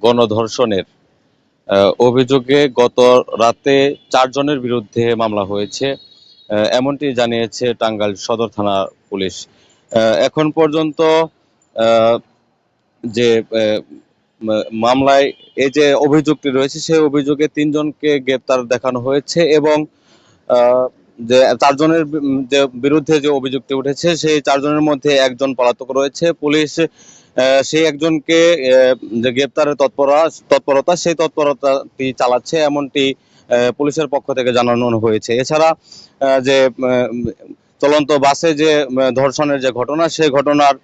গণধর্ষণের অভিযোগে গত রাতে ৪ জনের বিরুদ্ধে মামলা হয়েছে, এমনটি জানিয়েছে টাঙ্গাইল সদর থানা পুলিশ। এখন পর্যন্ত আহ, যে মামলায় এই যে অভিযোগটি রয়েছে সেই অভিযোগে ৩ জনকে গ্রেপ্তার দেখানো হয়েছে এবং আহ, যে ৪ জনের যে বিরুদ্ধে যে অভিযোগটি উঠেছে সেই ৪ জনের মধ্যে একজন পলাতক রয়েছে। পুলিশ সেই একজনকে যে গ্রেপ্তারের তৎপরতা সেই তৎপরতাটি চালাচ্ছে, এমনটি পুলিশের পক্ষ থেকে জানানো হয়েছে। এছাড়া যে চলন্ত বাসে যে ধর্ষণের যে ঘটনা সেই ঘটনার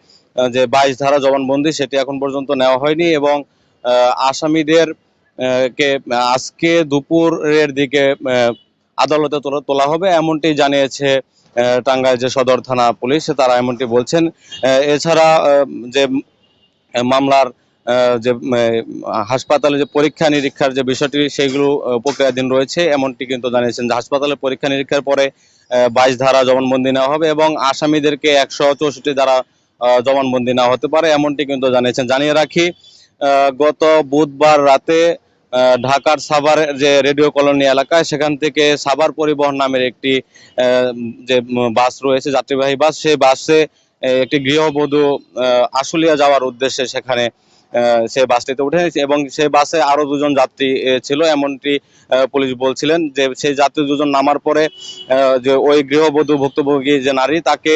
যে ২২ ধারা জবানবন্দি সেটি এখন পর্যন্ত নেওয়া হয়নি এবং আসামিদের কে আজকে দুপুরের দিকে আদালতে তোলা হবে, এমনটি জানিয়েছে টাঙ্গাইল যে সদর থানা পুলিশ, তারা এমনটি বলছেন। এছাড়া যে মামলার যে হাসপাতালে যে পরীক্ষা নিরীক্ষার যে বিষয়টি সেগুলো প্রক্রিয়াধীন রয়েছে, এমনটি কিন্তু জানিয়েছেন যে হাসপাতালে পরীক্ষা নিরীক্ষার পরে ২২ ধারা জবানবন্দি নেওয়া হবে এবং আসামিদেরকে ১৬৪ ধারা জবানবন্দি নেওয়া হতে পারে, এমনটি কিন্তু জানিয়েছেন। জানিয়ে রাখি, গত বুধবার রাতে ঢাকার সাভারের যে রেডিও কলোনি এলাকায় সেখান থেকে সাভার পরিবহন নামের একটি যে বাস রয়েছে, যাত্রীবাহী বাস, সেই বাসে একটি গৃহবধূ আশুলিয়া যাওয়ার উদ্দেশ্যে সেখানে সে বাসটিতে উঠে এবং সেই বাসে আরো ২ জন যাত্রী ছিল, এমনটি পুলিশ বলছিলেন। যে সেই যাত্রী ২ জন নামার পরে যে ওই গৃহবধূ ভুক্তভোগী যে নারী তাকে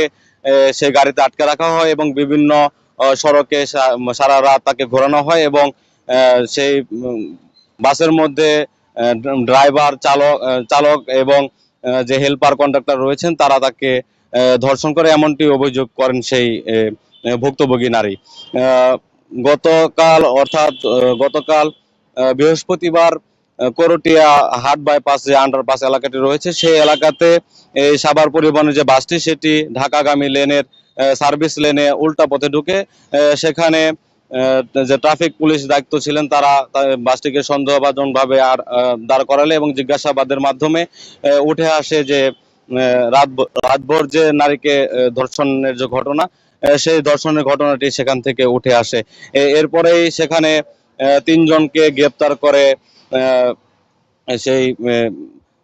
সেই গাড়িতে আটকে রাখা হয় এবং বিভিন্ন সড়কে সারা রাত তাকে ঘোরানো হয় এবং সেই বাসের মধ্যে ড্রাইভার, চালক এবং যে হেল্পার কন্ডাক্টর রয়েছেন তারা তাকে ধর্ষণ করে, এমনটি অভিযোগ করেন সেই ভুক্তভোগী নারী। গতকাল বৃহস্পতিবার করটিয়া হাট বাইপাস যে আন্ডারপাস এলাকাটি রয়েছে সেই এলাকাতে এই সাভার পরিবহনের যে বাসটি সেটি ঢাকাগামী লেনের সার্ভিস লেনে উল্টা পথে ঢুকে সেখানে যে ট্রাফিক পুলিশ দায়িত্ব ছিলেন তারা বাসটিকে সন্দেহভাজন ভাবে দাঁড় করালে এবং জিজ্ঞাসাবাদের মাধ্যমে উঠে আসে যে রাতভর যে নারীকে ধর্ষণের যে ঘটনা, সেই ধর্ষণের ঘটনাটি সেখান থেকে উঠে আসে। এরপরেই সেখানে ৩ জনকে গ্রেপ্তার করে সেই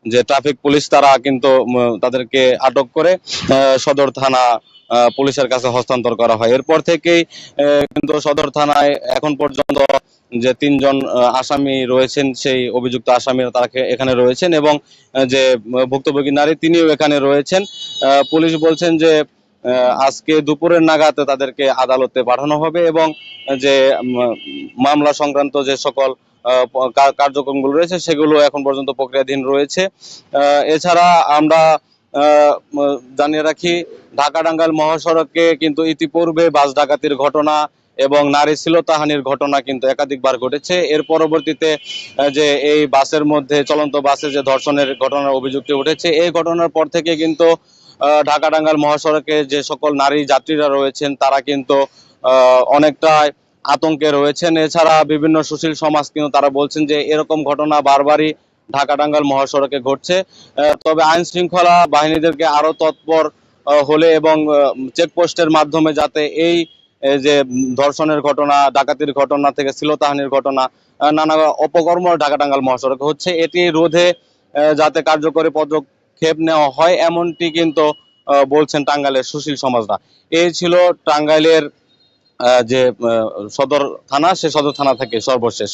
যে ট্রাফিক পুলিশ, তারা কিন্তু তাদেরকে আটক করে সদর থানা পুলিশের কাছে হস্তান্তর করা হয়। এরপর থেকেই কিন্তু সদর থানায় এখন পর্যন্ত যে ৩ জন আসামি রয়েছেন সেই অভিযুক্ত আসামিরা তারা এখানে রয়েছেন এবং যে ভুক্তভোগী নারী তিনিও এখানে রয়েছেন। পুলিশ বলছেন যে আজকে দুপুরের নাগাদ তাদেরকে আদালতে পাঠানো হবে এবং যে মামলা সংক্রান্ত যে সকল কার্যক্রমগুলো রয়েছে সেগুলো এখন পর্যন্ত প্রক্রিয়াধীন রয়েছে। এছাড়া আমরা জানিয়ে রাখি, ঢাকা টাঙ্গাইল মহাসড়কে কিন্তু ইতিপূর্বে বাস ডাকাতির ঘটনা এবং নারী শ্লীলতাহানির ঘটনা কিন্তু একাধিকবার ঘটেছে। এর পরবর্তীতে যে এই বাসের মধ্যে চলন্ত বাসে যে ধর্ষণের ঘটনার অভিযোগটি উঠেছে, এই ঘটনার পর থেকে কিন্তু ঢাকা টাঙ্গাইল মহাসড়কে যে সকল নারী যাত্রীরা রয়েছেন তারা কিন্তু অনেকটা আতঙ্কে রয়েছেন। এছাড়া বিভিন্ন সুশীল সমাজ কিন্তু তারা বলছেন যে এরকম ঘটনা বারবারই ঢাকা টাঙ্গাইল মহাসড়কে ঘটছে। তবে আইন শৃঙ্খলা বাহিনীদেরকে আরো তৎপর হলে এবং চেকপোস্টের মাধ্যমে যাতে এই যে ধর্ষণের ঘটনা, ডাকাতির ঘটনা থেকে শ্লীলতাহানির ঘটনা, নানা অপকর্ম ঢাকা টাঙ্গাইল মহাসড়কে হচ্ছে, এটি রোধে যাতে কার্যকরী পদক্ষেপ নেওয়া হয়, এমনটি কিন্তু বলছেন টাঙ্গাইলের সুশীল সমাজরা। এই ছিল টাঙ্গাইলের যে সদর থানা, সে সদর থানা থেকে সর্বশেষ।